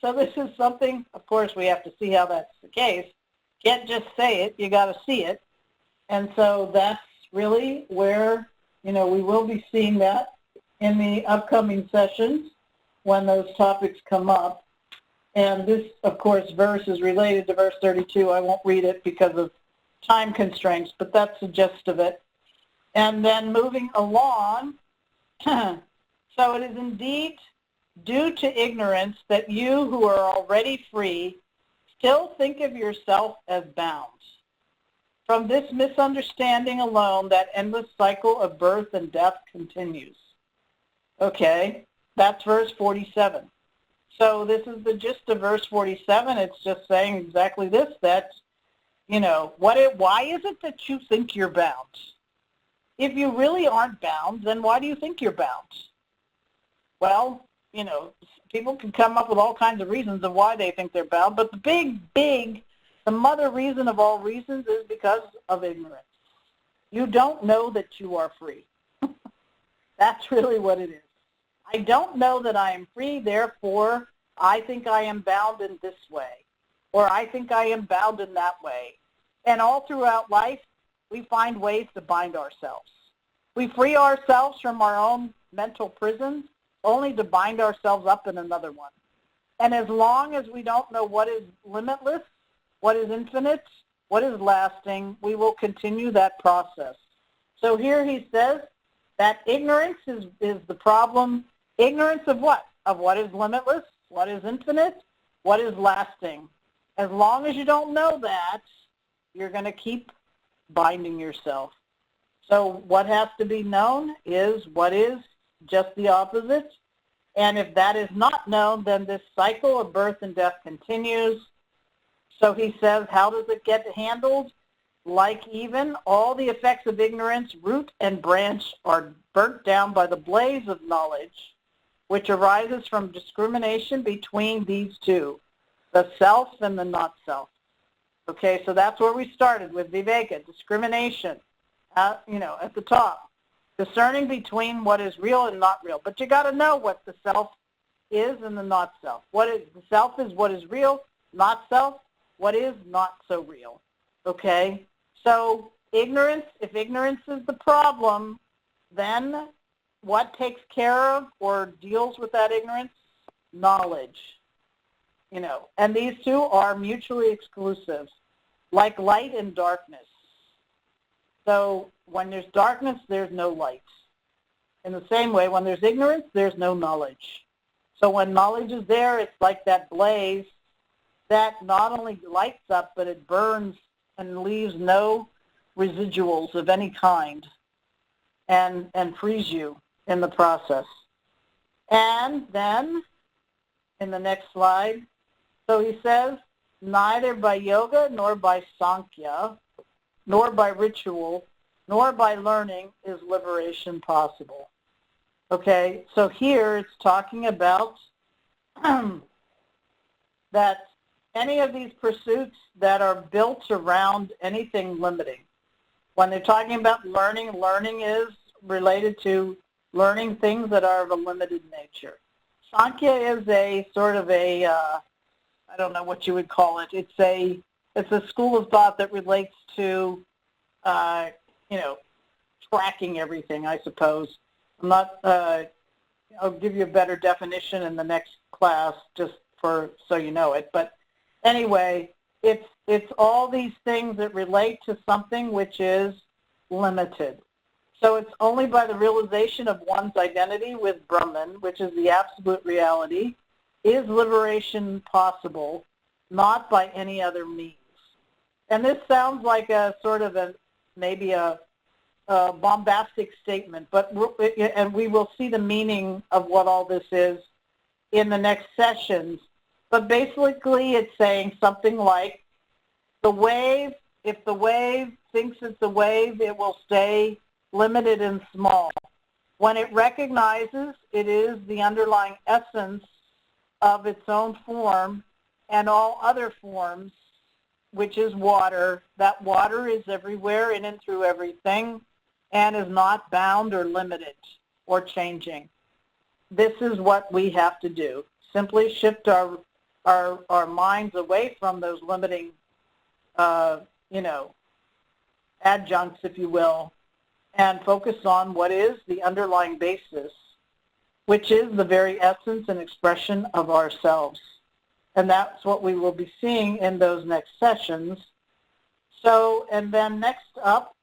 So this is something, of course, we have to see how that's the case. Can't just say it, you got to see it. And so that's really where, we will be seeing that in the upcoming sessions when those topics come up. And this, of course, verse is related to verse 32. I won't read it because of time constraints, but that's the gist of it. And then moving along, so it is indeed due to ignorance that you who are already free still think of yourself as bound. From this misunderstanding alone, that endless cycle of birth and death continues. Okay, that's verse 47. So this is the gist of verse 47. It's just saying exactly this, that, why is it that you think you're bound? If you really aren't bound, then why do you think you're bound? Well, people can come up with all kinds of reasons of why they think they're bound, but the mother reason of all reasons is because of ignorance. You don't know that you are free. That's really what it is. I don't know that I am free, therefore I think I am bound in this way, or I think I am bound in that way. And all throughout life, we find ways to bind ourselves. We free ourselves from our own mental prisons only to bind ourselves up in another one. And as long as we don't know what is limitless, what is infinite, what is lasting, we will continue that process. So here he says that ignorance is the problem. Ignorance of what? Of what is limitless, what is infinite, what is lasting. As long as you don't know that, you're going to keep binding yourself. So what has to be known is what is just the opposite. And if that is not known, then this cycle of birth and death continues. So he says, how does it get handled? Like even all the effects of ignorance, root and branch are burnt down by the blaze of knowledge, which arises from discrimination between these two, the self and the not self. Okay, so that's where we started with Viveka, discrimination, at the top. Discerning between what is real and not real. But you got to know what the self is and the not self. The self is what is real, not self, what is not so real. Okay? So ignorance, if ignorance is the problem, then what takes care of or deals with that ignorance? Knowledge. And these two are mutually exclusive, like light and darkness. So when there's darkness, there's no light. In the same way, when there's ignorance, there's no knowledge. So when knowledge is there, it's like that blaze that not only lights up, but it burns and leaves no residuals of any kind and frees you in the process. And then, in the next slide, so he says, neither by yoga nor by Sankhya, nor by ritual, nor by learning is liberation possible. Okay, so here it's talking about that any of these pursuits that are built around anything limiting. When they're talking about learning, learning is related to learning things that are of a limited nature. Sankhya is a sort of a I don't know what you would call it. It's a school of thought that relates to, tracking everything, I suppose. I'm not, I'll give you a better definition in the next class just so you know it. But anyway, it's all these things that relate to something which is limited. So it's only by the realization of one's identity with Brahman, which is the absolute reality, is liberation possible, not by any other means. And this sounds like a sort of maybe a bombastic statement, and we will see the meaning of what all this is in the next sessions. But basically it's saying something like, if the wave thinks it's a wave, it will stay limited and small. When it recognizes it is the underlying essence of its own form and all other forms, which is water, that water is everywhere in and through everything and is not bound or limited or changing. This is what we have to do. Simply shift our minds away from those limiting, adjuncts, if you will, and focus on what is the underlying basis, which is the very essence and expression of ourselves. And that's what we will be seeing in those next sessions. So, and then next up,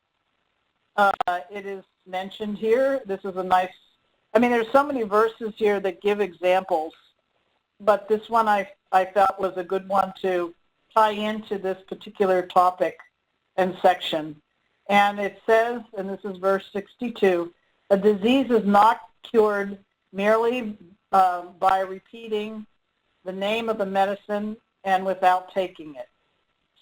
it is mentioned here, this is a nice, there's so many verses here that give examples, but this one I felt was a good one to tie into this particular topic and section. And it says, and this is verse 62, a disease is not cured merely by repeating the name of the medicine and without taking it.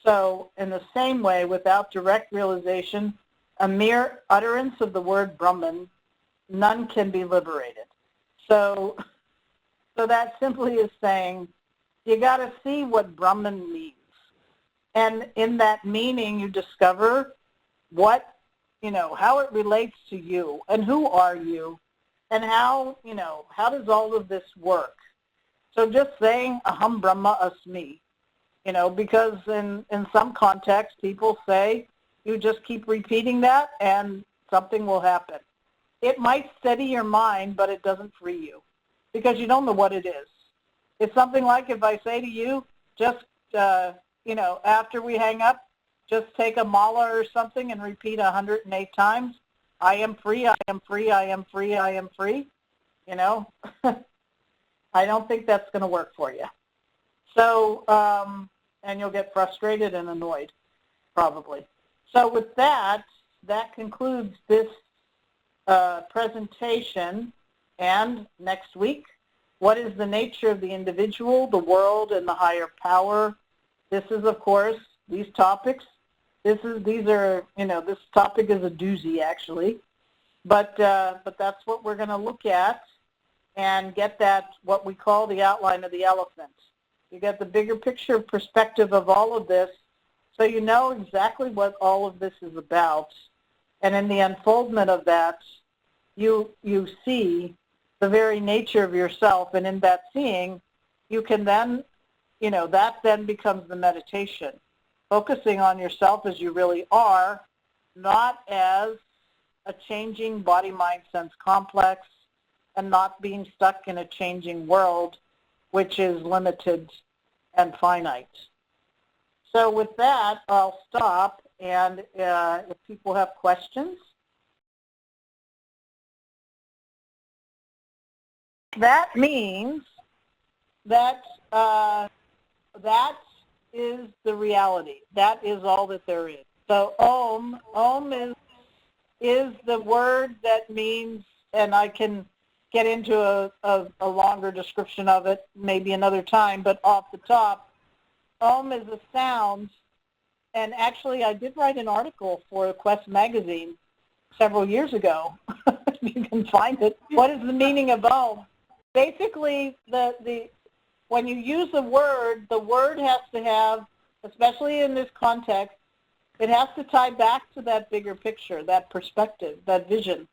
So in the same way, without direct realization, a mere utterance of the word Brahman, none can be liberated. So that simply is saying, you got to see what Brahman means. And in that meaning, you discover what, how it relates to you and who are you and how does all of this work. So just saying aham brahma asmi, because in some contexts people say you just keep repeating that and something will happen. It might steady your mind, but it doesn't free you because you don't know what it is. It's something like if I say to you, just, after we hang up, just take a mala or something and repeat 108 times, I am free, I am free, I am free, I am free. I don't think that's going to work for you. So, and you'll get frustrated and annoyed, probably. So with that concludes this presentation. And next week, what is the nature of the individual, the world, and the higher power? This is, of course, these topics. This topic is a doozy, actually. But that's what we're going to look at and get that, what we call the outline of the elephant. You get the bigger picture perspective of all of this, so you know exactly what all of this is about. And in the unfoldment of that, you see the very nature of yourself, and in that seeing, you can then, that then becomes the meditation, focusing on yourself as you really are, not as a changing body-mind-sense complex, and not being stuck in a changing world, which is limited and finite. So with that, I'll stop, and if people have questions. That means that that is the reality. That is all that there is. So Om is the word that means, and I can get into a longer description of it maybe another time, but off the top, Om is a sound, and actually I did write an article for Quest magazine several years ago. You can find it. What is the meaning of Om? Basically, when you use the word has to have, especially in this context, it has to tie back to that bigger picture, that perspective, that vision.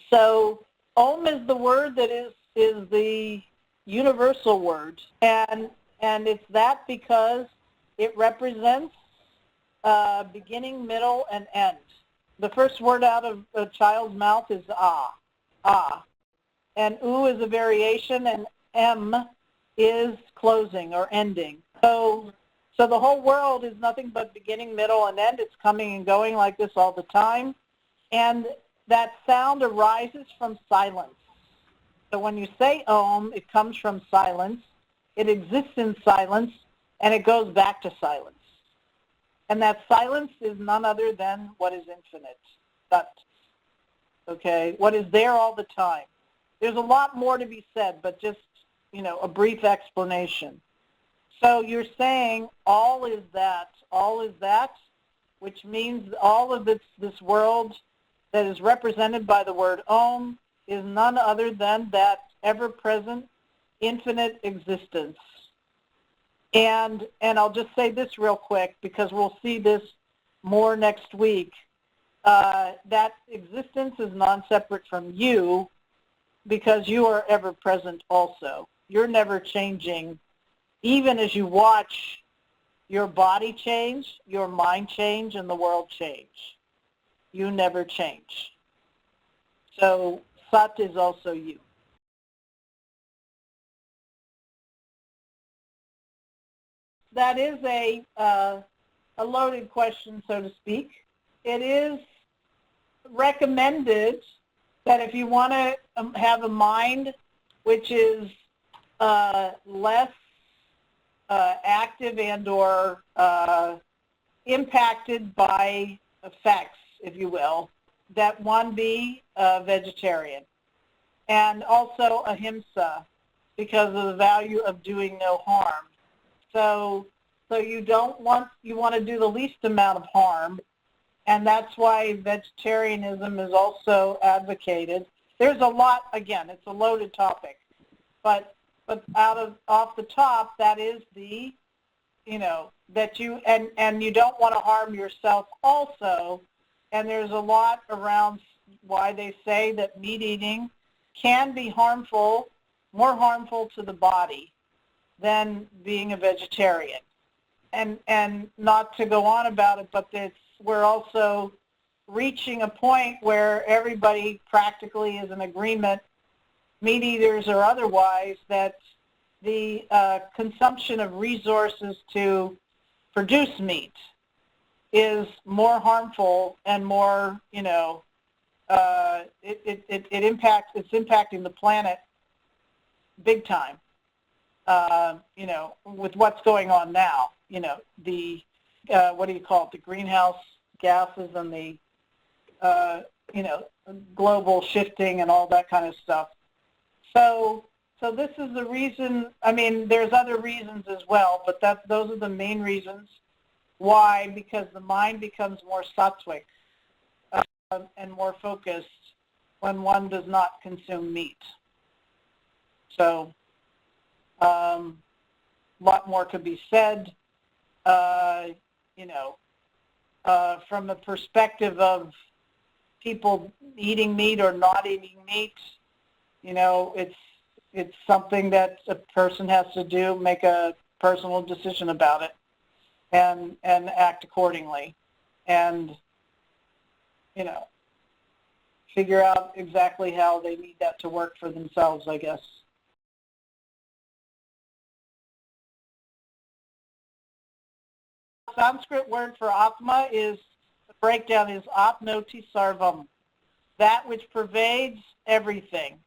So Om is the word that is the universal word, and And it's that because it represents beginning, middle, and end. The first word out of a child's mouth is ah, ah. And u is a variation, and m is closing or ending. So the whole world is nothing but beginning, middle, and end. It's coming and going like this all the time. And that sound arises from silence. So when you say Om, it comes from silence. It exists in silence, and it goes back to silence. And that silence is none other than what is infinite. Sat. Okay? What is there all the time. There's a lot more to be said, but just, a brief explanation. So you're saying all is that, which means all of this world that is represented by the word Om is none other than that ever-present infinite existence. And I'll just say this real quick because we'll see this more next week. That existence is non-separate from you because you are ever-present also. You're never changing. Even as you watch your body change, your mind change, and the world change. You never change. So Sat is also you. That is a loaded question, so to speak. It is recommended that if you want to have a mind which is less active and or impacted by effects, if you will, that one be vegetarian. And also ahimsa, because of the value of doing no harm. So you want to do the least amount of harm, and that's why vegetarianism is also advocated. There's a lot, again, it's a loaded topic, but off the top, that is the, that you, and you don't want to harm yourself also, and there's a lot around why they say that meat eating can be harmful, more harmful to the body than being a vegetarian. And not to go on about it, but we're also reaching a point where everybody practically is in agreement, meat eaters or otherwise, that the consumption of resources to produce meat is more harmful and more, it's impacting the planet big time. With what's going on now, the, what do you call it, the greenhouse gases and the, global shifting and all that kind of stuff. So this is the reason, there's other reasons as well, but those are the main reasons why, because the mind becomes more sattvic and more focused when one does not consume meat. So a lot more could be said, from the perspective of people eating meat or not eating meat. It's something that a person has to do, make a personal decision about it, and act accordingly, and figure out exactly how they need that to work for themselves, I guess. Sanskrit word for Atma is, the breakdown is Apnoti Sarvam, that which pervades everything.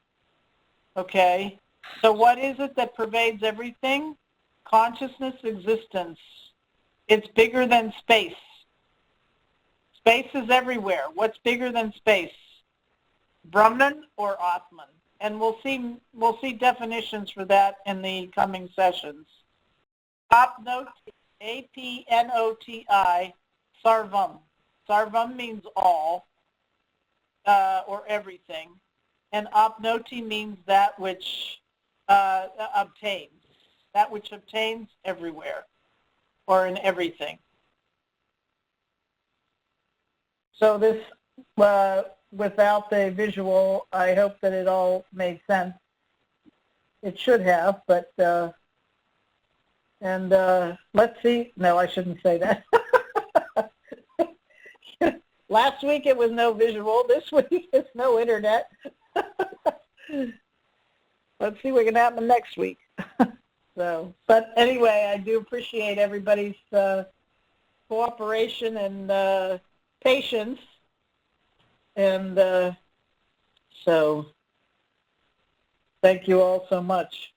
Okay? So what is it that pervades everything? Consciousness, existence. It's bigger than space. Space is everywhere. What's bigger than space? Brahman or Atman? And we'll see definitions for that in the coming sessions. Apnoti, A-P-N-O-T-I, Sarvam. Sarvam means all, or everything. And Apnoti means that which obtains. That which obtains everywhere, or in everything. So this, without the visual, I hope that it all made sense. It should have, but And let's see. No, I shouldn't say that. Last week it was no visual. This week it's no internet. Let's see what can happen next week. So, but anyway, I do appreciate everybody's cooperation and patience. And so thank you all so much.